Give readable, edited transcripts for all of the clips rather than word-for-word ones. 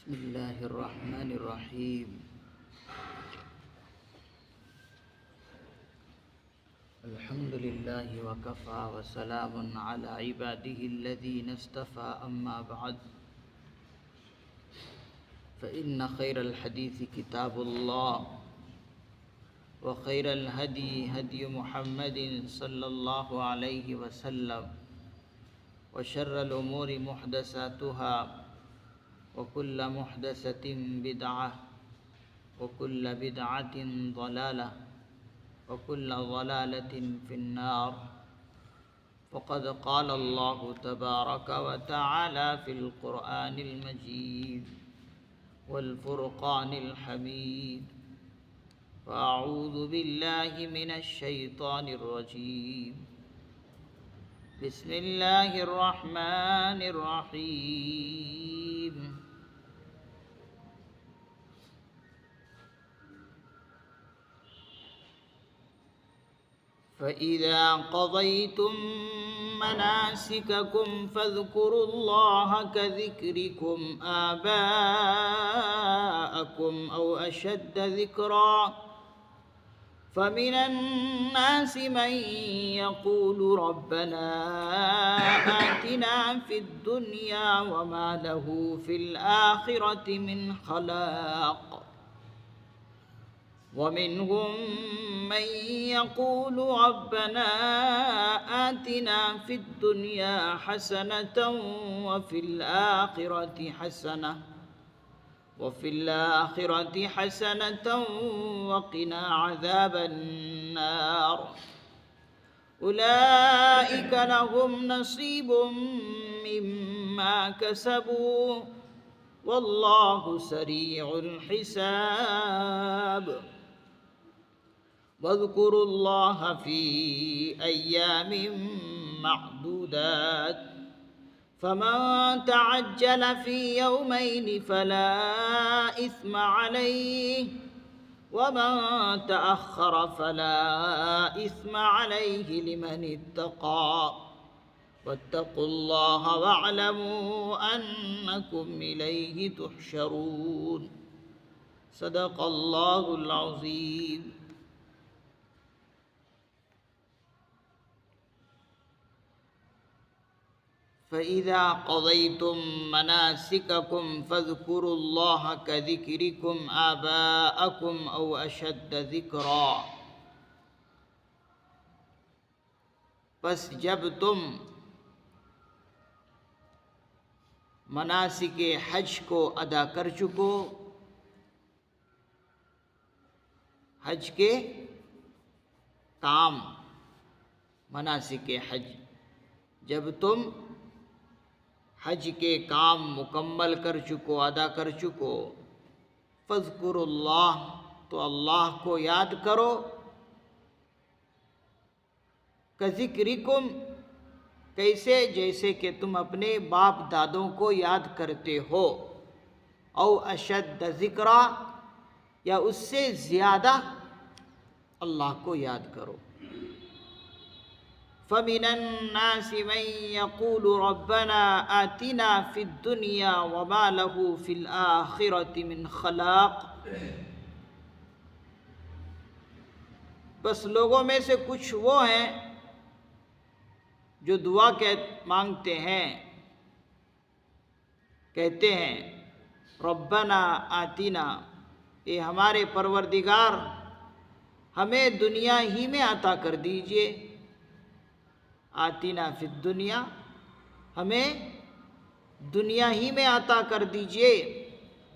بسم الله الرحمن الرحيم. الحمد لله وكفى وسلام على عباده الذين اصطفى، أما بعد، فإن خير الحديث كتاب الله، وخير الهدي هدي محمد صلى الله عليه وسلم، وشر الأمور محدثاتها، وكل محدثة بدعة، وكل بدعة ضلالة، وكل ضلالة في النار. فقد قال الله تبارك وتعالى في القرآن المجيد والفرقان الحميد: فأعوذ بالله من الشيطان الرجيم. بسم الله الرحمن الرحيم. فإذا قضيتم مناسككم فاذكروا الله كذكركم آباءكم أو أشد ذكرا، فمن الناس من يقول ربنا آتنا في الدنيا وما له في الآخرة من خلاق، ومنهم من يقول ربنا آتنا في الدنيا حسنة وفي الآخرة حسنة وقنا عذاب النار. أولئك لهم نصيب مما كسبوا والله سريع الحساب. واذكروا الله في أيام معدودات، فمن تعجل في يومين فلا إثم عليه، ومن تأخر فلا إثم عليه لمن اتقى. واتقوا الله واعلموا أنكم إليه تحشرون. صدق الله العظيم. فإذا قضيتم مناسككم فاذكروا الله كذكركم آباءكم أو أشد ذكرا. پس جب تم مناسک حج کو ادا کر چکو، حج کے کام، مناسک حج، جب تم حج کے کام مکمل کر چکو، ادا کر چکو، فاذکروا اللہ، تو اللہ کو یاد کرو، کذکرکم، کیسے؟ جیسے کہ تم اپنے باپ دادوں کو یاد کرتے ہو، او اشد ذکرا، یا اس سے زیادہ اللہ کو یاد کرو. فَمِنَ النَّاسِ مَن يَقُولُ رَبَّنَا آتِنَا فِي الدُّنْيَا وَمَا لَهُ فِي الْآخِرَةِ مِنْ خَلَاقٍ. بس لوگوں میں سے کچھ وہ ہیں جو دعا مانگتے ہیں، کہتے ہیں ربنا آتنا، اے ہمارے پروردگار ہمیں دنیا ہی میں عطا کر دیجئے. آتنا فی الدنیا، ہمیں دنیا ہی میں عطا کر دیجئے.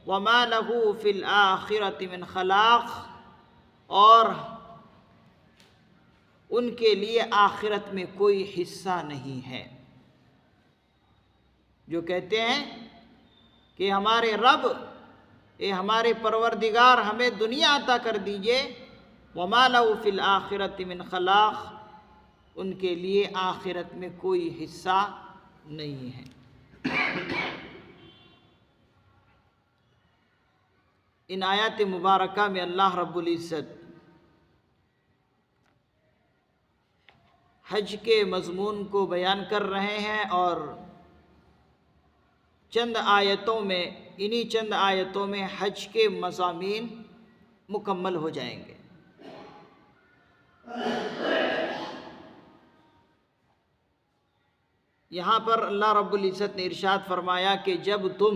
وما لہ فی الآخرۃ من خلاق، اور ان کے لیے آخرت میں کوئی حصہ نہیں ہے. جو کہتے ہیں کہ ہمارے رب، اے ہمارے پروردگار ہمیں دنیا عطا کر دیجئے، وما لہ فی الآخرۃ من خلاق، ان کے لیے آخرت میں کوئی حصہ نہیں ہے. ان آیات مبارکہ میں اللہ رب العزت حج کے مضمون کو بیان کر رہے ہیں، اور چند آیتوں میں انہی چند آیتوں میں حج کے مضامین مکمل ہو جائیں گے۔ یہاں پر اللہ رب العزت نے ارشاد فرمایا کہ جب تم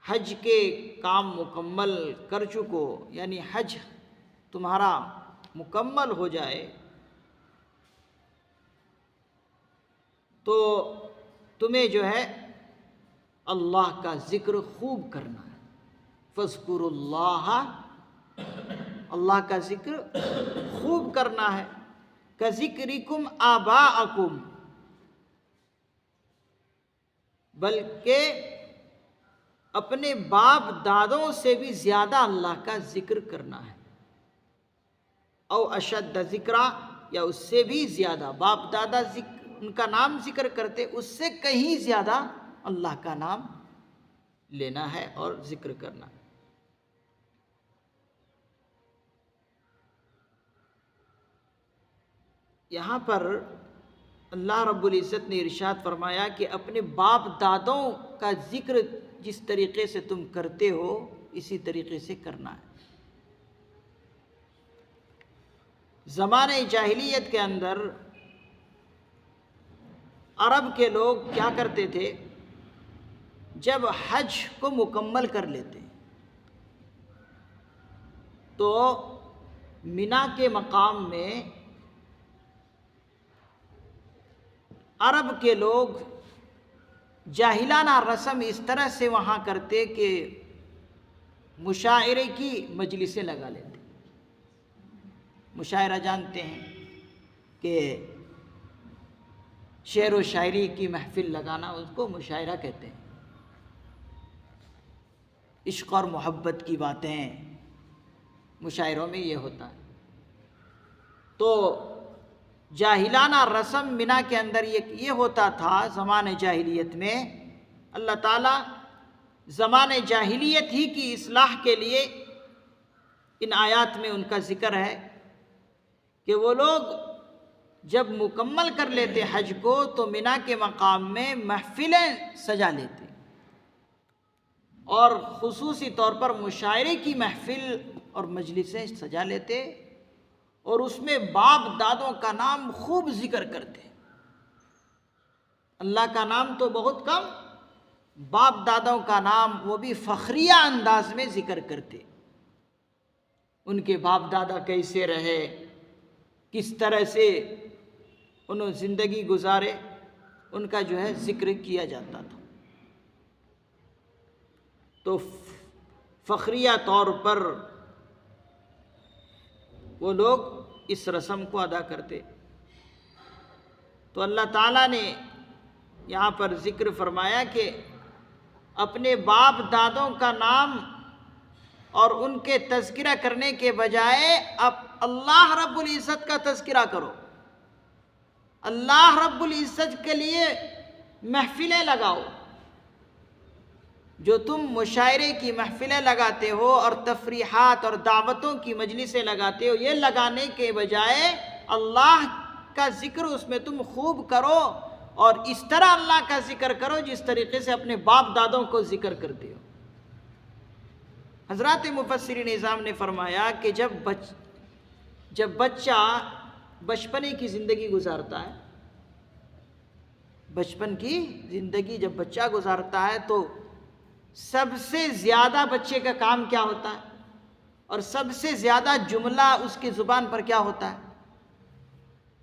حج کے کام مکمل کر چکو، یعنی حج تمہارا مکمل ہو جائے، تو تمہیں جو ہے اللہ کا ذکر خوب کرنا ہے۔ فاذکروا اللہ، اللہ کا ذکر خوب کرنا ہے۔ کذکرکم آباءکم، بلکہ اپنے باپ دادوں سے بھی زیادہ اللہ کا ذکر کرنا ہے۔ او اشد ذکرا، یا اس سے بھی زیادہ، باپ دادا ان کا نام ذکر کرتے، اس سے کہیں زیادہ اللہ کا نام لینا ہے اور ذکر کرنا ہے۔ یہاں پر اللہ رب العزت نے ارشاد فرمایا کہ اپنے باپ دادوں کا ذکر جس طریقے سے تم کرتے ہو اسی طریقے سے کرنا ہے۔ زمانۂ جاہلیت کے اندر عرب کے لوگ کیا کرتے تھے، جب حج کو مکمل کر لیتے تو منا کے مقام میں عرب کے لوگ جاہلانہ رسم اس طرح سے وہاں کرتے کہ مشاعرے کی مجلسیں لگا لیتے۔ مشاعرہ جانتے ہیں کہ شعر و شاعری کی محفل لگانا، اس کو مشاعرہ کہتے ہیں۔ عشق اور محبت کی باتیں مشاعروں میں یہ ہوتا ہے۔ تو جاہلانہ رسم منا کے اندر یہ ہوتا تھا زمانۂ جاہلیت میں۔ اللہ تعالیٰ زمانۂ جاہلیت ہی کی اصلاح کے لیے ان آیات میں ان کا ذکر ہے کہ وہ لوگ جب مکمل کر لیتے حج کو تو منا کے مقام میں محفلیں سجا لیتے، اور خصوصی طور پر مشاعرے کی محفل اور مجلسیں سجا لیتے، اور اس میں باپ دادوں کا نام خوب ذکر کرتے۔ اللہ کا نام تو بہت کم، باپ دادوں کا نام وہ بھی فخریہ انداز میں ذکر کرتے۔ ان کے باپ دادا کیسے رہے، کس طرح سے انہوں زندگی گزارے، ان کا جو ہے ذکر کیا جاتا تھا۔ تو فخریہ طور پر وہ لوگ اس رسم کو ادا کرتے۔ تو اللہ تعالیٰ نے یہاں پر ذکر فرمایا کہ اپنے باپ دادوں کا نام اور ان کے تذکرہ کرنے کے بجائے اب اللہ رب العزت کا تذکرہ کرو، اللہ رب العزت کے لیے محفلیں لگاؤ۔ جو تم مشاعرے کی محفلیں لگاتے ہو اور تفریحات اور دعوتوں کی مجلسیں لگاتے ہو، یہ لگانے کے بجائے اللہ کا ذکر اس میں تم خوب کرو، اور اس طرح اللہ کا ذکر کرو جس طریقے سے اپنے باپ دادوں کو ذکر کرتے ہو۔ حضرات مفسرین نظام نے فرمایا کہ جب بچہ بچپنے کی زندگی گزارتا ہے، بچپن کی زندگی جب بچہ گزارتا ہے تو سب سے زیادہ بچے کا کام کیا ہوتا ہے، اور سب سے زیادہ جملہ اس کی زبان پر کیا ہوتا ہے؟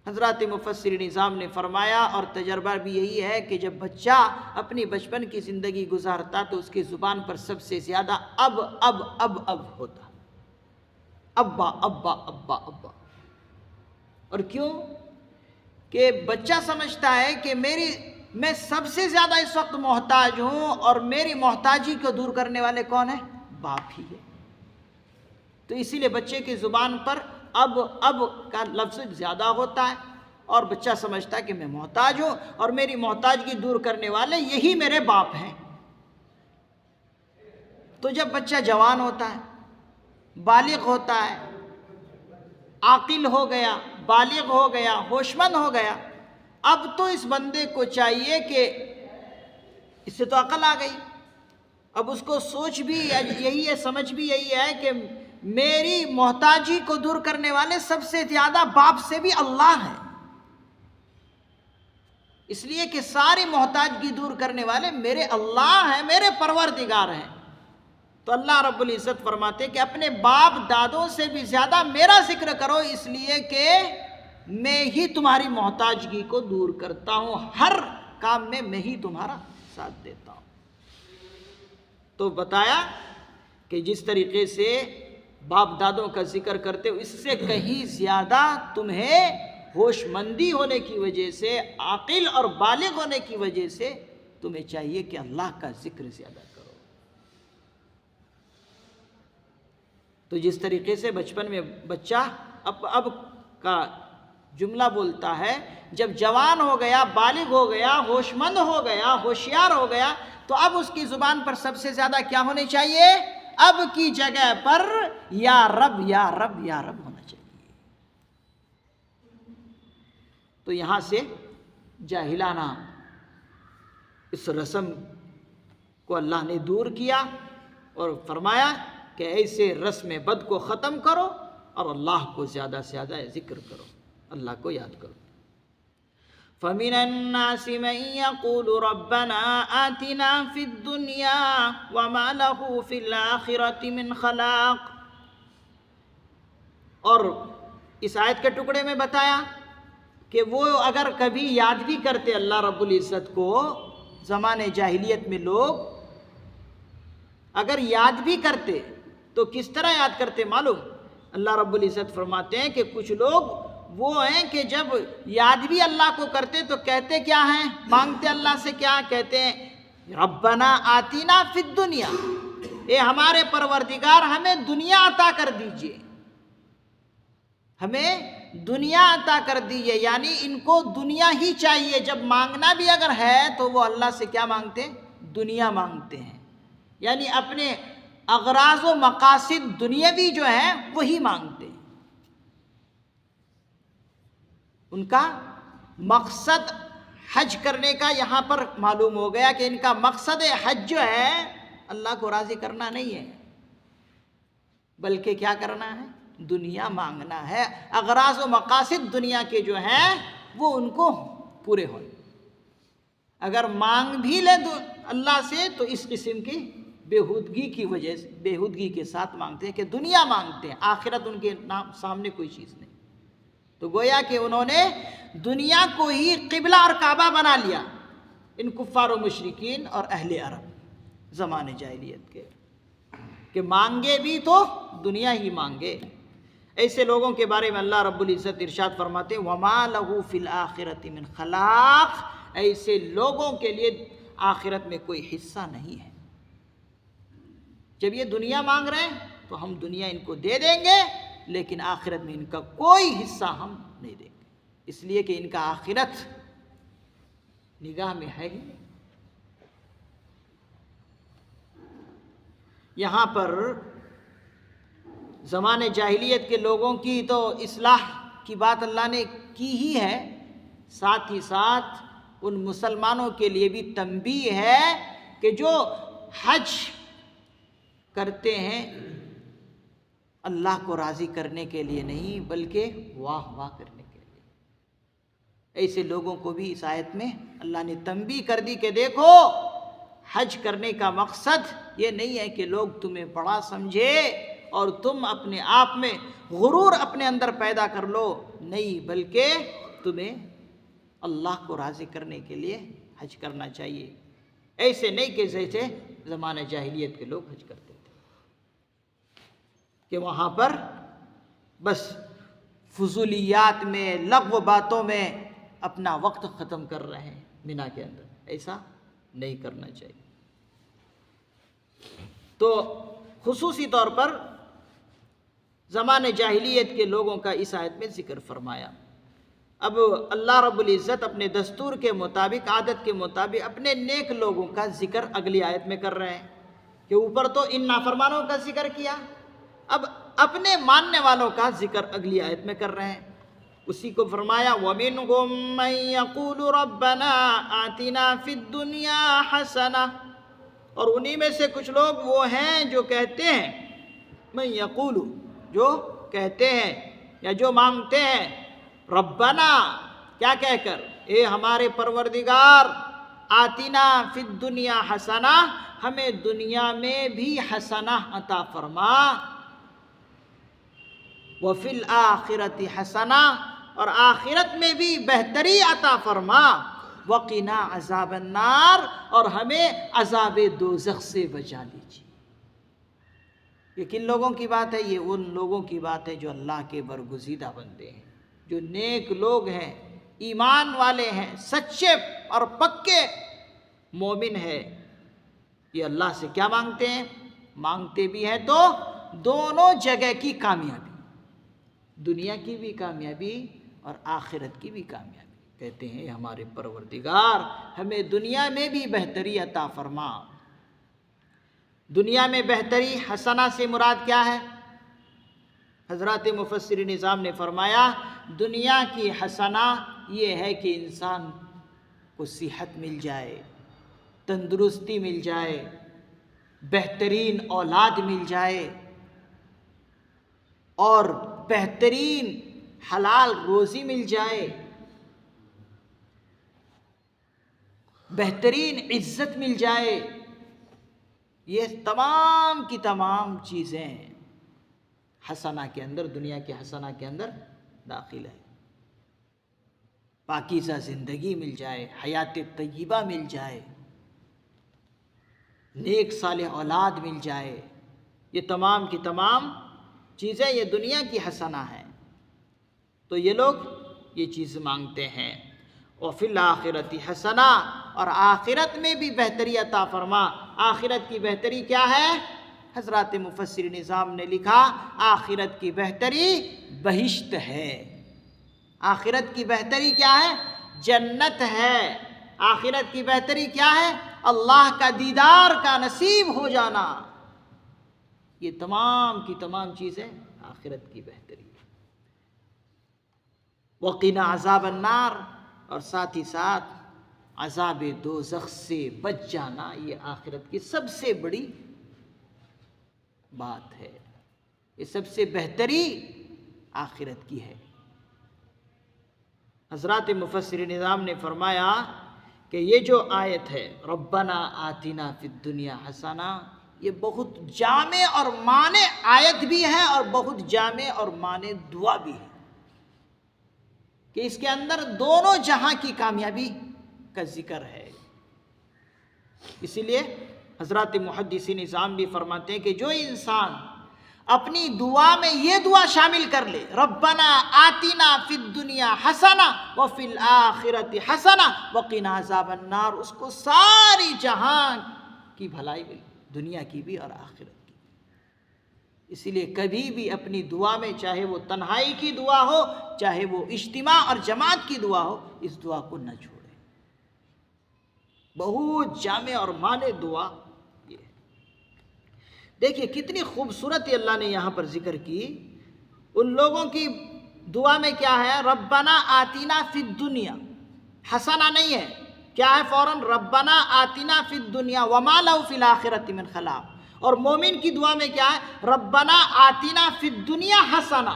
حضرات مفسرین نظام نے فرمایا، اور تجربہ بھی یہی ہے کہ جب بچہ اپنی بچپن کی زندگی گزارتا تو اس کی زبان پر سب سے زیادہ اب ہوتا، ابا ابا ابا ابا۔ اور کیوں؟ کہ بچہ سمجھتا ہے کہ میں سب سے زیادہ اس وقت محتاج ہوں، اور میری محتاجی کو دور کرنے والے کون ہیں؟ باپ ہی ہے۔ تو اسی لیے بچے کی زبان پر اب کا لفظ زیادہ ہوتا ہے، اور بچہ سمجھتا ہے کہ میں محتاج ہوں اور میری محتاجگی دور کرنے والے یہی میرے باپ ہیں۔ تو جب بچہ جوان ہوتا ہے، بالغ ہوتا ہے، عاقل ہو گیا، بالغ ہو گیا، ہوش مند ہو گیا، اب تو اس بندے کو چاہیے کہ اس سے تو عقل آ گئی، اب اس کو سوچ بھی یہی ہے، سمجھ بھی یہی ہے کہ میری محتاجی کو دور کرنے والے سب سے زیادہ باپ سے بھی اللہ ہے، اس لیے کہ ساری محتاجگی دور کرنے والے میرے اللہ ہیں، میرے پروردگار ہیں۔ تو اللہ رب العزت فرماتے ہیں کہ اپنے باپ دادوں سے بھی زیادہ میرا ذکر کرو، اس لیے کہ میں ہی تمہاری محتاجگی کو دور کرتا ہوں، ہر کام میں ہی تمہارا ساتھ دیتا ہوں۔ تو بتایا کہ جس طریقے سے باپ دادوں کا ذکر کرتے ہو، اس سے کہیں زیادہ تمہیں ہوش مندی ہونے کی وجہ سے، عاقل اور بالغ ہونے کی وجہ سے تمہیں چاہیے کہ اللہ کا ذکر زیادہ کرو۔ تو جس طریقے سے بچپن میں بچہ اب کا جملہ بولتا ہے، جب جوان ہو گیا، بالغ ہو گیا، ہوش مند ہو گیا، ہوشیار ہو گیا، تو اب اس کی زبان پر سب سے زیادہ کیا ہونے چاہیے؟ اب کی جگہ پر یا رب یا رب یا رب ہونا چاہیے۔ تو یہاں سے جاہلانہ اس رسم کو اللہ نے دور کیا اور فرمایا کہ ایسے رسم بد کو ختم کرو اور اللہ کو زیادہ سے زیادہ ذکر کرو، اللہ کو یاد کرو۔ فَمِنَ النَّاسِ مَن يَقُولُ رَبَّنَا آتِنَا فِي الدُّنْيَا وَمَا لَهُ فِي الْآخِرَةِ مِنْ خَلَاقٍ۔ اور اس آیت کے ٹکڑے میں بتایا کہ وہ اگر کبھی یاد بھی کرتے اللہ رب العزت کو، زمانے جاہلیت میں لوگ اگر یاد بھی کرتے تو کس طرح یاد کرتے معلوم؟ اللہ رب العزت فرماتے ہیں کہ کچھ لوگ وہ ہیں کہ جب یاد بھی اللہ کو کرتے تو کہتے کیا ہیں؟ مانگتے اللہ سے کیا کہتے ہیں؟ ربنا آتینا فی الدنیا، اے ہمارے پروردگار ہمیں دنیا عطا کر دیجئے، ہمیں دنیا عطا کر دیجئے۔ یعنی ان کو دنیا ہی چاہیے، جب مانگنا بھی اگر ہے تو وہ اللہ سے کیا مانگتے ہیں؟ دنیا مانگتے ہیں، یعنی اپنے اغراض و مقاصد دنیاوی جو ہیں وہی مانگتے ہیں۔ ان کا مقصد حج کرنے کا یہاں پر معلوم ہو گیا کہ ان کا مقصد حج جو ہے اللہ کو راضی کرنا نہیں ہے، بلکہ کیا کرنا ہے؟ دنیا مانگنا ہے۔ اغراض و مقاصد دنیا کے جو ہیں وہ ان کو پورے ہوئے۔ اگر مانگ بھی لے اللہ سے تو اس قسم کی بےہودگی کی وجہ سے، بےہودگی کے ساتھ مانگتے ہیں کہ دنیا مانگتے ہیں، آخرت ان کے نام سامنے کوئی چیز نہیں۔ تو گویا کہ انہوں نے دنیا کو ہی قبلہ اور کعبہ بنا لیا، ان کفار و مشرکین اور اہل عرب زمانے جاہلیت کے، کہ مانگے بھی تو دنیا ہی مانگے۔ ایسے لوگوں کے بارے میں اللہ رب العزت ارشاد فرماتے ہیں وَمَا لَهُ فِي الْآخِرَةِ مِنْ خَلَاقٍ، ایسے لوگوں کے لیے آخرت میں کوئی حصہ نہیں ہے۔ جب یہ دنیا مانگ رہے ہیں تو ہم دنیا ان کو دے دیں گے، لیکن آخرت میں ان کا کوئی حصہ ہم نہیں دیں گے، اس لیے کہ ان کا آخرت نگاہ میں ہے ہی نہیں۔ یہاں پر زمانے جاہلیت کے لوگوں کی تو اصلاح کی بات اللہ نے کی ہی ہے، ساتھ ہی ساتھ ان مسلمانوں کے لیے بھی تنبیہ ہے کہ جو حج کرتے ہیں اللہ کو راضی کرنے کے لیے نہیں بلکہ واہ واہ کرنے کے لیے۔ ایسے لوگوں کو بھی اس آیت میں اللہ نے تنبیہ کر دی کہ دیکھو حج کرنے کا مقصد یہ نہیں ہے کہ لوگ تمہیں بڑا سمجھے اور تم اپنے آپ میں غرور اپنے اندر پیدا کر لو، نہیں، بلکہ تمہیں اللہ کو راضی کرنے کے لیے حج کرنا چاہیے۔ ایسے نہیں کہ جیسے زمانہ جاہلیت کے لوگ حج کرتے تھے کہ وہاں پر بس فضولیات میں، لغو باتوں میں اپنا وقت ختم کر رہے ہیں مینا کے اندر، ایسا نہیں کرنا چاہیے۔ تو خصوصی طور پر زمانے جاہلیت کے لوگوں کا اس آیت میں ذکر فرمایا۔ اب اللہ رب العزت اپنے دستور کے مطابق، عادت کے مطابق اپنے نیک لوگوں کا ذکر اگلی آیت میں کر رہے ہیں کہ اوپر تو ان نافرمانوں کا ذکر کیا، اب اپنے ماننے والوں کا ذکر اگلی آیت میں کر رہے ہیں۔ اسی کو فرمایا وَمِنْهُمْ مَنْ يَقُولُ رَبَّنَا آتِنَا فِي الدُّنْيَا حَسَنَةً، اور انہی میں سے کچھ لوگ وہ ہیں جو کہتے ہیں، من یقول، جو کہتے ہیں یا جو مانگتے ہیں، ربنا، کیا کہہ کر، اے ہمارے پروردگار، آتنا فی الدنیا حسنہ، ہمیں دنیا میں بھی حسنہ عطا فرما، وفی الآخرۃ حسنہ، اور آخرت میں بھی بہتری عطا فرما، وقنا عذاب النار، اور ہمیں عذاب دوزخ سے بچا لیجیے۔ یہ کن لوگوں کی بات ہے؟ یہ ان لوگوں کی بات ہے جو اللہ کے برگزیدہ بندے ہیں، جو نیک لوگ ہیں، ایمان والے ہیں، سچے اور پکے مومن ہے۔ یہ اللہ سے کیا مانگتے ہیں؟ مانگتے بھی ہیں تو دونوں جگہ کی کامیابی، دنیا کی بھی کامیابی اور آخرت کی بھی کامیابی۔ کہتے ہیں ہمارے پروردگار ہمیں دنیا میں بھی بہتری عطا فرما۔ دنیا میں بہتری، حسنہ سے مراد کیا ہے؟ حضرات مفسر نظام نے فرمایا دنیا کی حسنہ یہ ہے کہ انسان کو صحت مل جائے، تندرستی مل جائے، بہترین اولاد مل جائے، اور بہترین حلال روزی مل جائے، بہترین عزت مل جائے۔ یہ تمام کی تمام چیزیں حسنہ کے اندر، دنیا کے حسنہ کے اندر داخل ہے۔ پاکیزہ زندگی مل جائے، حیات طیبہ مل جائے، نیک صالح اولاد مل جائے، یہ تمام کی تمام چیزیں یہ دنیا کی حسنہ ہیں۔ تو یہ لوگ یہ چیز مانگتے ہیں۔ وفی الآخرۃ حسنہ، اور آخرت میں بھی بہتری عطا فرما۔ آخرت کی بہتری کیا ہے؟ حضرات مفسر نظام نے لکھا آخرت کی بہتری بہشت ہے۔ آخرت کی بہتری کیا ہے؟ جنت ہے۔ آخرت کی بہتری کیا ہے؟ اللہ کا دیدار کا نصیب ہو جانا۔ یہ تمام کی تمام چیزیں آخرت کی بہتری ہے۔ وقنا عذاب النار، اور ساتھ ہی ساتھ عذاب دوزخ سے بچ جانا، یہ آخرت کی سب سے بڑی بات ہے، یہ سب سے بہتری آخرت کی ہے۔ حضرات مفسر نظام نے فرمایا کہ یہ جو آیت ہے ربنا آتنا فی الدنیا حسنہ، یہ بہت جامع اور مانع آیت بھی ہے اور بہت جامع اور مانع دعا بھی ہے، کہ اس کے اندر دونوں جہاں کی کامیابی کا ذکر ہے۔ اسی لیے حضرات محدثین نظام بھی فرماتے ہیں کہ جو انسان اپنی دعا میں یہ دعا شامل کر لے، ربنا آتنا فی الدنیا حسنہ وفی الآخرۃ حسنہ وقنا عذاب النار، اس کو ساری جہاں کی بھلائی ملی، دنیا کی بھی اور آخرت کی۔ اسی لیے کبھی بھی اپنی دعا میں، چاہے وہ تنہائی کی دعا ہو، چاہے وہ اجتماع اور جماعت کی دعا ہو، اس دعا کو نہ چھوڑے۔ بہت جامع اور مانع دعا یہ ہے۔ دیکھیے کتنی خوبصورت اللہ نے یہاں پر ذکر کی۔ ان لوگوں کی دعا میں کیا ہے؟ ربنا آتینا فی الدنیا، حسنہ نہیں ہے، کیا ہے فوراً؟ ربنا آتینا فی الدنیا وما لہ فی الآخرۃ من خلاق۔ اور مومن کی دعا میں کیا ہے؟ ربنا آتینا فی الدنیا حسنہ۔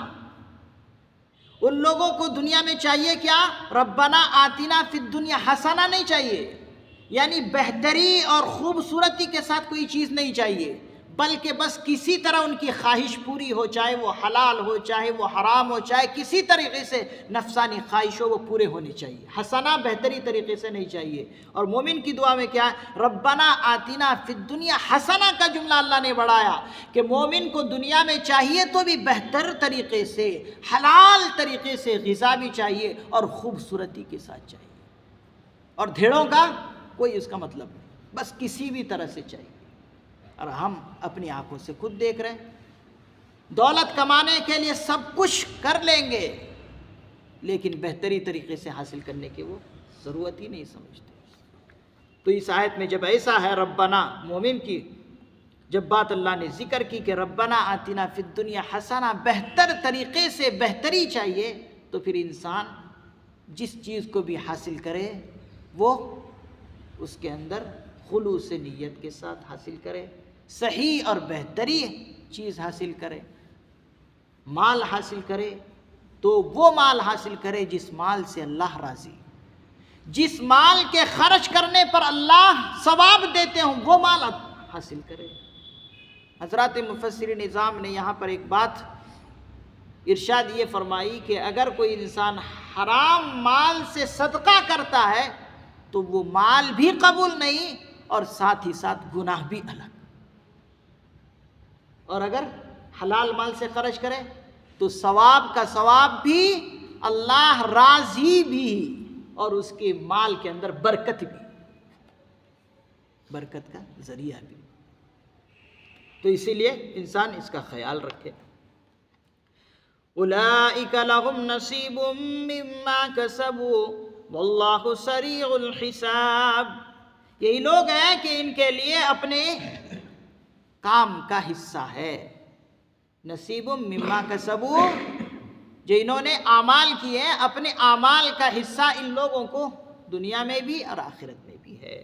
ان لوگوں کو دنیا میں چاہیے کیا؟ ربنا آتینا فی الدنیا حسنہ نہیں چاہیے، یعنی بہتری اور خوبصورتی کے ساتھ کوئی چیز نہیں چاہیے، بلکہ بس کسی طرح ان کی خواہش پوری ہو، چاہے وہ حلال ہو، چاہے وہ حرام ہو، چاہے کسی طریقے سے نفسانی خواہش ہو، وہ پورے ہونے چاہیے۔ حسنہ بہتری طریقے سے نہیں چاہیے۔ اور مومن کی دعا میں کیا ہے؟ ربنا آتینا فی الدنیا حسنہ کا جملہ اللہ نے بڑھایا کہ مومن کو دنیا میں چاہیے تو بھی بہتر طریقے سے، حلال طریقے سے غذا بھی چاہیے اور خوبصورتی کے ساتھ چاہیے، اور دھیڑوں کا کوئی اس کا مطلب نہیں، بس کسی بھی طرح سے چاہیے۔ اور ہم اپنی آنکھوں سے خود دیکھ رہے ہیں، دولت کمانے کے لیے سب کچھ کر لیں گے، لیکن بہتری طریقے سے حاصل کرنے کی وہ ضرورت ہی نہیں سمجھتے۔ تو اس آیت میں جب ایسا ہے ربنا، مومن کی جب بات اللہ نے ذکر کی کہ ربنا آتنا فی الدنیا حسنہ، بہتر طریقے سے بہتری چاہیے، تو پھر انسان جس چیز کو بھی حاصل کرے وہ اس کے اندر خلوص نیت کے ساتھ حاصل کرے، صحیح اور بہترین چیز حاصل کرے۔ مال حاصل کرے تو وہ مال حاصل کرے جس مال سے اللہ راضی، جس مال کے خرچ کرنے پر اللہ ثواب دیتے ہوں وہ مال حاصل کرے۔ حضرات مفسرین نظام نے یہاں پر ایک بات ارشاد یہ فرمائی کہ اگر کوئی انسان حرام مال سے صدقہ کرتا ہے تو وہ مال بھی قبول نہیں اور ساتھ ہی ساتھ گناہ بھی الگ، اور اگر حلال مال سے خرچ کرے تو ثواب کا ثواب بھی، اللہ راضی بھی، اور اس کے مال کے اندر برکت بھی، برکت کا ذریعہ بھی۔ تو اسی لیے انسان اس کا خیال رکھے۔ اولئک لہم نصیب مما کسبوا واللہ سریع الحساب، یہی لوگ ہیں کہ ان کے لیے اپنے کام کا حصہ ہے۔ نصیب مما کسبوا، جو انہوں نے اعمال کیے ہیں اپنے اعمال کا حصہ ان لوگوں کو دنیا میں بھی اور آخرت میں بھی ہے۔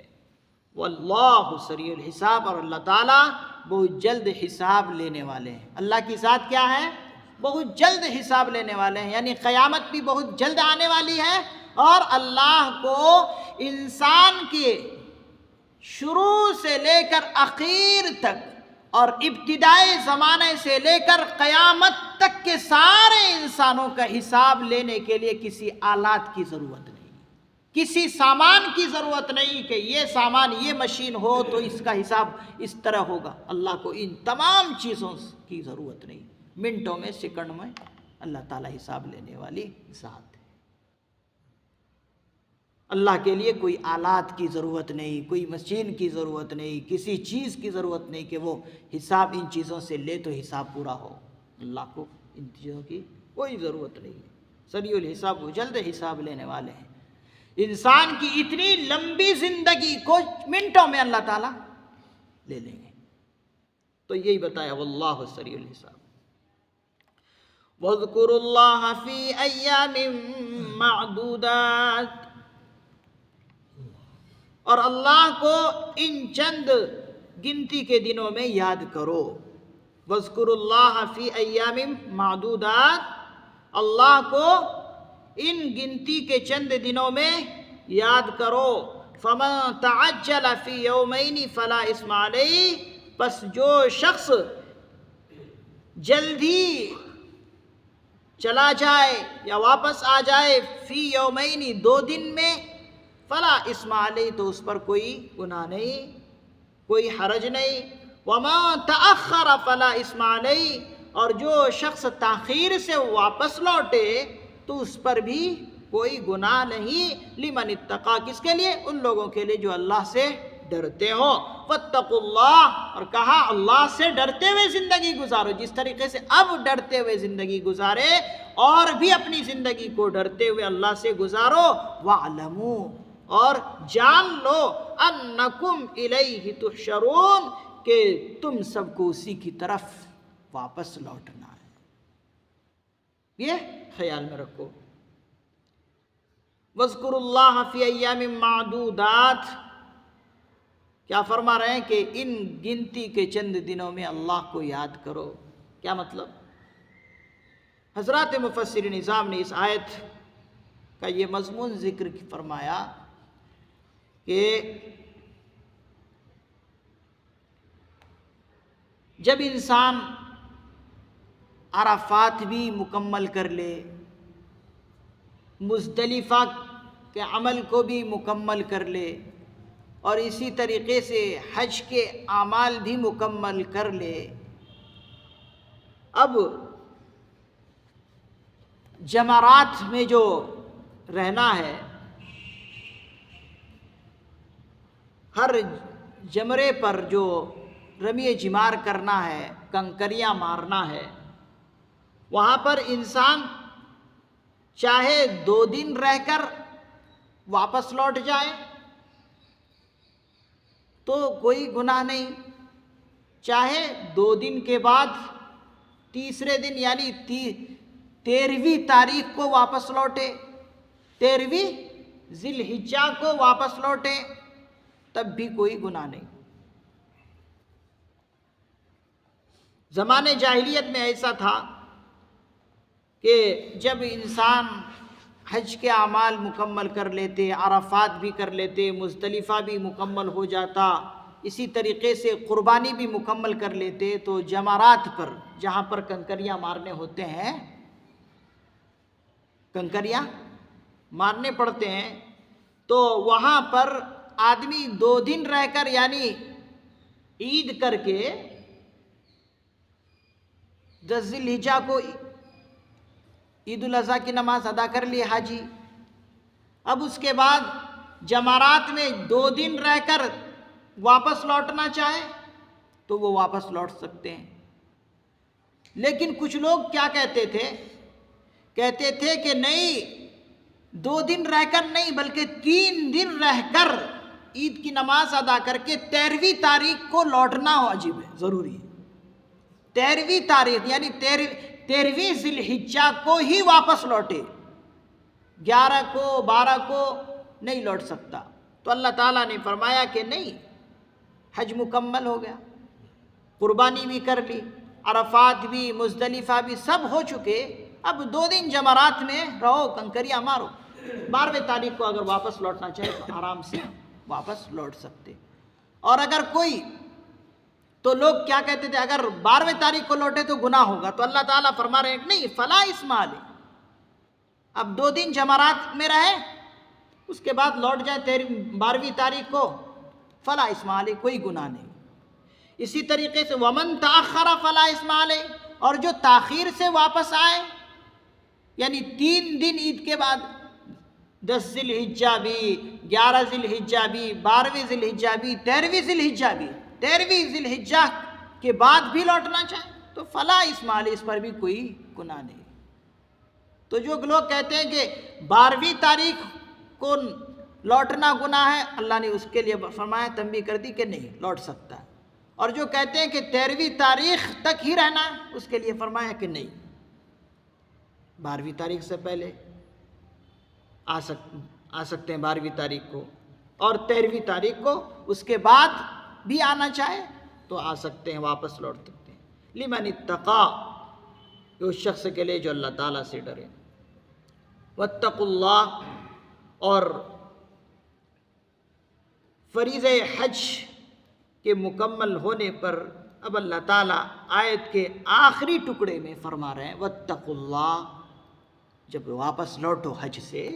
واللہ سریع الحساب، اور اللہ تعالیٰ بہت جلد حساب لینے والے ہیں۔ اللہ کی ذات کیا ہے؟ بہت جلد حساب لینے والے ہیں، یعنی قیامت بھی بہت جلد آنے والی ہے، اور اللہ کو انسان کے شروع سے لے کر اخیر تک اور ابتدائی زمانے سے لے کر قیامت تک کے سارے انسانوں کا حساب لینے کے لیے کسی آلات کی ضرورت نہیں، کسی سامان کی ضرورت نہیں کہ یہ سامان، یہ مشین ہو تو اس کا حساب اس طرح ہوگا۔ اللہ کو ان تمام چیزوں کی ضرورت نہیں، منٹوں میں، سیکنڈ میں اللہ تعالیٰ حساب لینے والی ذات ہے۔ اللہ کے لیے کوئی آلات کی ضرورت نہیں، کوئی مشین کی ضرورت نہیں، کسی چیز کی ضرورت نہیں کہ وہ حساب ان چیزوں سے لے تو حساب پورا ہو۔ اللہ کو ان چیزوں کی کوئی ضرورت نہیں ہے، سریع الحساب، وہ جلد حساب لینے والے ہیں۔ انسان کی اتنی لمبی زندگی کو منٹوں میں اللہ تعالیٰ لے لیں گے۔ تو یہی بتایا واللہ سریع الحساب۔ وَاذْكُرُوا اللَّهَ فِي أَيَّامٍ مَّعْدُودَاتٍ، اور اللہ کو ان چند گنتی کے دنوں میں یاد کرو۔ وَاذْكُرُوا اللَّهَ فِي أَيَّامٍ مَّعْدُودَاتٍ، اللہ کو ان گنتی کے چند دنوں میں یاد کرو۔ فَمَن تَعَجَّلَ فِي يَوْمَيْنِ فَلَا إِثْمَ عَلَيْهِ، پس جو شخص جلدی چلا جائے یا واپس آ جائے فی یومین، 2 دن میں، فلا اسم علیہ، تو اس پر کوئی گناہ نہیں، کوئی حرج نہیں۔ وما تأخر فلا اسم علیہ، اور جو شخص تاخیر سے واپس لوٹے تو اس پر بھی کوئی گناہ نہیں۔ لمن اتقا، کس کے لیے؟ ان لوگوں کے لیے جو اللہ سے ڈرتے ہو۔ واتقوا اللہ، اور کہا اللہ سے ڈرتے ہوئے زندگی گزارو، جس طریقے سے اب ڈرتے ہوئے زندگی گزارے اور بھی اپنی زندگی کو ڈرتے ہوئے اللہ سے گزارو۔ وَاعْلَمُوا، اور جان لو، انکم الیہ تحشرون، کہ تم سب کو اسی کی طرف واپس لوٹنا ہے۔ یہ خیال میں رکھو۔ وَاذْكُرُوا اللَّهَ فِي أَيَّامٍ مَّعْدُودَاتٍ، کیا فرما رہے ہیں کہ ان گنتی کے چند دنوں میں اللہ کو یاد کرو۔ کیا مطلب؟ حضرات مفسرین نظام نے اس آیت کا یہ مضمون ذکر فرمایا کہ جب انسان عرفات بھی مکمل کر لے، مزدلفہ کے عمل کو بھی مکمل کر لے، اور اسی طریقے سے حج کے اعمال بھی مکمل کر لے، اب جمرات میں جو رہنا ہے، ہر جمرے پر جو رمی جمار کرنا ہے، کنکریاں مارنا ہے، وہاں پر انسان چاہے 2 دن رہ کر واپس لوٹ جائے تو کوئی گناہ نہیں، چاہے 2 دن کے بعد تیسرے دن یعنی 13ویں تاریخ کو واپس لوٹے، 13ویں ذی الحجہ کو واپس لوٹے، تب بھی کوئی گناہ نہیں۔ زمانے جاہلیت میں ایسا تھا کہ جب انسان حج کے اعمال مکمل کر لیتے، عرفات بھی کر لیتے، مزدلفہ بھی مکمل ہو جاتا، اسی طریقے سے قربانی بھی مکمل کر لیتے، تو جمرات پر جہاں پر کنکریاں مارنے ہوتے ہیں، کنکریاں مارنے پڑتے ہیں، تو وہاں پر آدمی 2 دن رہ کر یعنی عید کر کے 10 ذی الحجہ کو عید الاضحیٰ کی نماز ادا کر لی حاجی، اب اس کے بعد جمرات میں 2 دن رہ کر واپس لوٹنا چاہے تو وہ واپس لوٹ سکتے ہیں۔ لیکن کچھ لوگ کیا کہتے تھے کہ نہیں، 2 دن رہ کر نہیں بلکہ 3 دن رہ کر عید کی نماز ادا کر کے 13ویں تاریخ کو لوٹنا واجب ہے، ضروری ہے۔ 13ویں تاریخ یعنی 13ویں ذی الحجہ کو ہی واپس لوٹے، 11 کو 12 کو نہیں لوٹ سکتا۔ تو اللہ تعالیٰ نے فرمایا کہ نہیں، حج مکمل ہو گیا، قربانی بھی کر لی، عرفات بھی، مزدلفہ بھی سب ہو چکے، اب 2 دن جمرات میں رہو، کنکریاں مارو، 12ویں تاریخ کو اگر واپس لوٹنا چاہے تو آرام سے واپس لوٹ سکتے۔ اور اگر کوئی، تو لوگ کیا کہتے تھے اگر 12ویں تاریخ کو لوٹے تو گناہ ہوگا، تو اللہ تعالیٰ فرما رہے ہیں کہ نہیں، فلا اسم علیہ، اب 2 دن جمرات میں رہے، اس کے بعد لوٹ جائے 12ویں تاریخ کو، فلا اسم علیہ، کوئی گناہ نہیں۔ اسی طریقے سے ومن تاخر فلا اسم علیہ، اور جو تاخیر سے واپس آئے یعنی 3 دن عید کے بعد، 10 ذی الحجہ بھی، 11 ذی الحجہ بھی، 12ویں ذی الحجہ بھی، 13ویں ذی الحجہ بھی، 13ویں ذی الحجہ کے بعد بھی لوٹنا چاہے تو فلا اسم علیہ، اس پر بھی کوئی گناہ نہیں۔ تو جو لوگ کہتے ہیں کہ 12ویں تاریخ کو لوٹنا گناہ ہے، اللہ نے اس کے لیے فرمایا، تنبیہ کر دی کہ نہیں، لوٹ سکتا ہے۔ اور جو کہتے ہیں کہ 13ویں تاریخ تک ہی رہنا ہے، اس کے لیے فرمایا کہ نہیں، 12ویں تاریخ سے پہلے آ سکتے ہیں 12ویں تاریخ کو، اور 13ویں تاریخ کو، اس کے بعد بھی آنا چاہے تو آ سکتے ہیں، واپس لوٹ سکتے ہیں۔ لمن اتقا، اس شخص کے لیے جو اللہ تعالیٰ سے ڈرے۔ واتقوا اللہ، اور فریضہ حج کے مکمل ہونے پر اب اللہ تعالیٰ آیت کے آخری ٹکڑے میں فرما رہے ہیں واتقوا اللہ، جب واپس لوٹو حج سے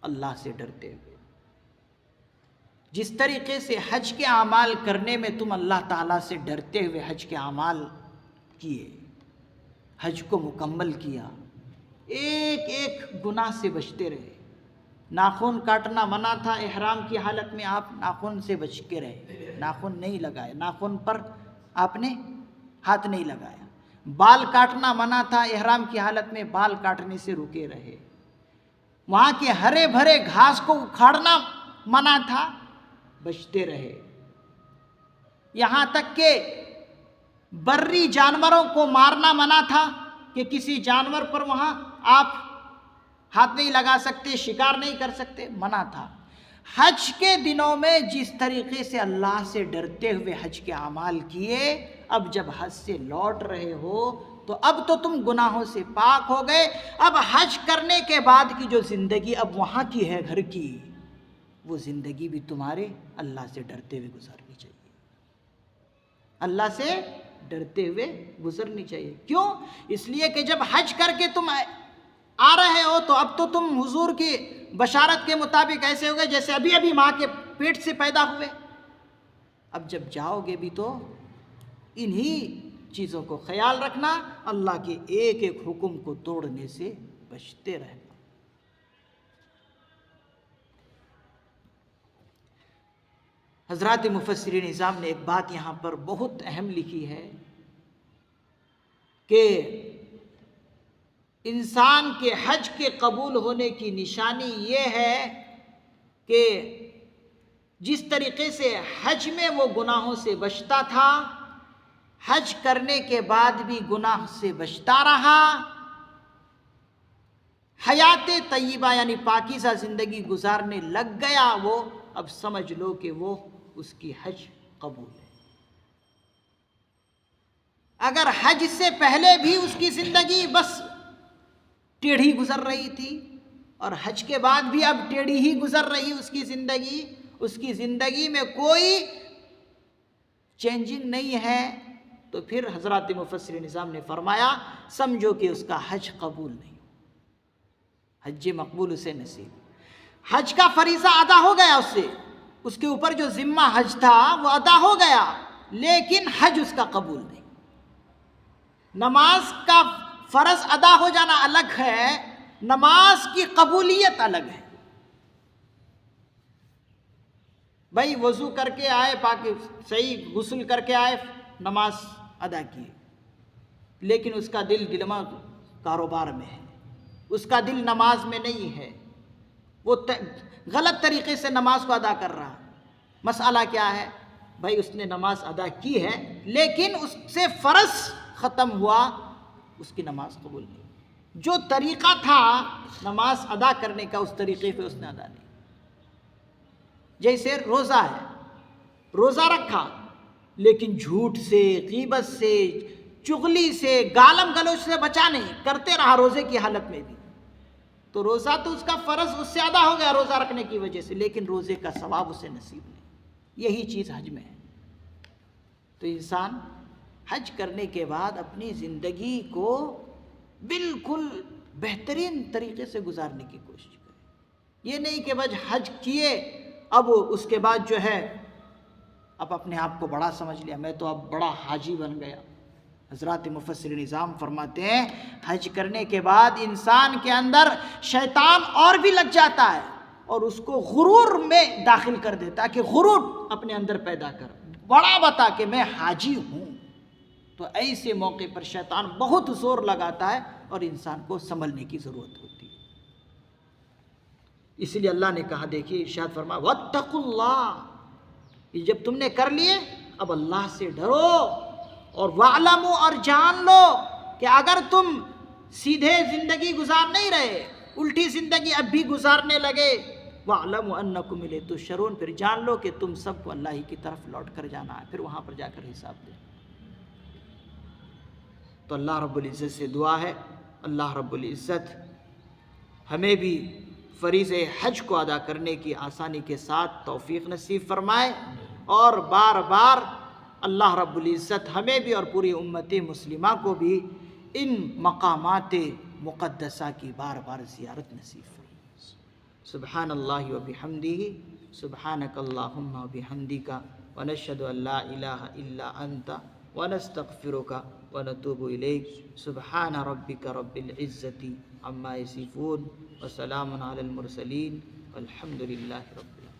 اللہ سے ڈرتے ہوئے۔ جس طریقے سے حج کے اعمال کرنے میں تم اللہ تعالیٰ سے ڈرتے ہوئے حج کے اعمال کیے، حج کو مکمل کیا، ایک ایک گناہ سے بچتے رہے، ناخن کاٹنا منع تھا، احرام کی حالت میں آپ ناخن سے بچ کے رہے، ناخن نہیں لگائے، ناخن پر آپ نے ہاتھ نہیں لگایا، بال کاٹنا منع تھا، احرام کی حالت میں بال کاٹنے سے رکے رہے، وہاں کے ہرے بھرے گھاس کو اکھاڑنا منع تھا، بچتے رہے، یہاں تک کہ بری جانوروں کو مارنا منع تھا کہ کسی جانور پر وہاں آپ ہاتھ نہیں لگا سکتے، شکار نہیں کر سکتے، منع تھا۔ حج کے دنوں میں جس طریقے سے اللہ سے ڈرتے ہوئے حج کے اعمال کیے، اب جب حج سے لوٹ رہے ہو تو اب تو تم گناہوں سے پاک ہو گئے، اب حج کرنے کے بعد کی جو زندگی اب وہاں کی ہے گھر کی، وہ زندگی بھی تمہارے اللہ سے ڈرتے ہوئے گزارنی چاہیے، اللہ سے ڈرتے ہوئے گزرنی چاہیے۔ کیوں؟ اس لیے کہ جب حج کر کے تم آ رہے ہو تو اب تو تم حضور کی بشارت کے مطابق ایسے ہو گئے جیسے ابھی ابھی ماں کے پیٹ سے پیدا ہوئے، اب جب جاؤ گے بھی تو انہی چیزوں کو خیال رکھنا، اللہ کے ایک ایک حکم کو توڑنے سے بچتے رہنا۔ حضرات مفسرین نظام نے ایک بات یہاں پر بہت اہم لکھی ہے کہ انسان کے حج کے قبول ہونے کی نشانی یہ ہے کہ جس طریقے سے حج میں وہ گناہوں سے بچتا تھا، حج کرنے کے بعد بھی گناہ سے بچتا رہا، حیات طیبہ یعنی پاکیزہ زندگی گزارنے لگ گیا، وہ اب سمجھ لو کہ وہ اس کی حج قبول ہے۔ اگر حج سے پہلے بھی اس کی زندگی بس ٹیڑھی گزر رہی تھی اور حج کے بعد بھی اب ٹیڑھی ہی گزر رہی اس کی زندگی میں کوئی چینجنگ نہیں ہے، تو پھر حضرات مفسر نظام نے فرمایا سمجھو کہ اس کا حج قبول نہیں، حج مقبول اسے نصیب، حج کا فریضہ ادا ہو گیا اس کے اوپر جو ذمہ حج تھا وہ ادا ہو گیا، لیکن حج اس کا قبول نہیں۔ نماز کا فرض ادا ہو جانا الگ ہے، نماز کی قبولیت الگ ہے۔ بھائی وضو کر کے آئے، پاک صحیح غسل کر کے آئے، نماز ادا کی، لیکن اس کا دل دلما کاروبار میں ہے، اس کا دل نماز میں نہیں ہے، وہ غلط طریقے سے نماز کو ادا کر رہا۔ مسئلہ کیا ہے؟ بھائی اس نے نماز ادا کی ہے لیکن اس سے فرض ختم ہوا، اس کی نماز قبول نہیں۔ جو طریقہ تھا نماز ادا کرنے کا اس طریقے پہ اس نے ادا نہیں۔ جیسے روزہ ہے، روزہ رکھا لیکن جھوٹ سے، غیبت سے، چغلی سے، گالم گلوچ سے بچا نہیں، کرتے رہا روزے کی حالت میں بھی، تو روزہ تو اس کا فرض اس سے ادا ہو گیا روزہ رکھنے کی وجہ سے، لیکن روزے کا ثواب اسے نصیب نہیں۔ یہی چیز حج میں ہے۔ تو انسان حج کرنے کے بعد اپنی زندگی کو بالکل بہترین طریقے سے گزارنے کی کوشش کرے۔ یہ نہیں کہ بس حج کیے اب اس کے بعد جو ہے اب اپنے آپ کو بڑا سمجھ لیا، میں تو اب بڑا حاجی بن گیا۔ حضرات مفسر نظام فرماتے ہیں حج کرنے کے بعد انسان کے اندر شیطان اور بھی لگ جاتا ہے اور اس کو غرور میں داخل کر دیتا ہے، کہ غرور اپنے اندر پیدا کر، بڑا بتا کہ میں حاجی ہوں۔ تو ایسے موقع پر شیطان بہت زور لگاتا ہے اور انسان کو سنبھلنے کی ضرورت ہوتی ہے۔ اس لیے اللہ نے کہا، دیکھیے ارشاد فرمایا واتقوا اللہ، یہ جب تم نے کر لیے اب اللہ سے ڈرو، اور وَاعْلَمُوا، اور جان لو کہ اگر تم سیدھے زندگی گزار نہیں رہے، الٹی زندگی اب بھی گزارنے لگے، وَاعْلَمُوا أَنَّكُمْ إِلَيْهِ تُحْشَرُونَ، پھر جان لو کہ تم سب کو اللہ ہی کی طرف لوٹ کر جانا ہے، پھر وہاں پر جا کر حساب دے۔ تو اللہ رب العزت سے دعا ہے اللہ رب العزت ہمیں بھی فریضہ حج کو ادا کرنے کی آسانی کے ساتھ توفیق نصیب فرمائے، اور بار بار اللہ رب العزت ہمیں بھی اور پوری امت مسلمہ کو بھی ان مقامات مقدسہ کی بار بار زیارت نصیب فرمائے۔ سبحان اللہ و بحمدہ، سبحانک اللہم و بحمدک، ونشہد ان لا الہ الا انت، ونستغفرک ونتوب الیک۔ سبحان ربک رب العزت عما یصفون، وسلام علی المرسلین، والحمد للہ رب العالمین۔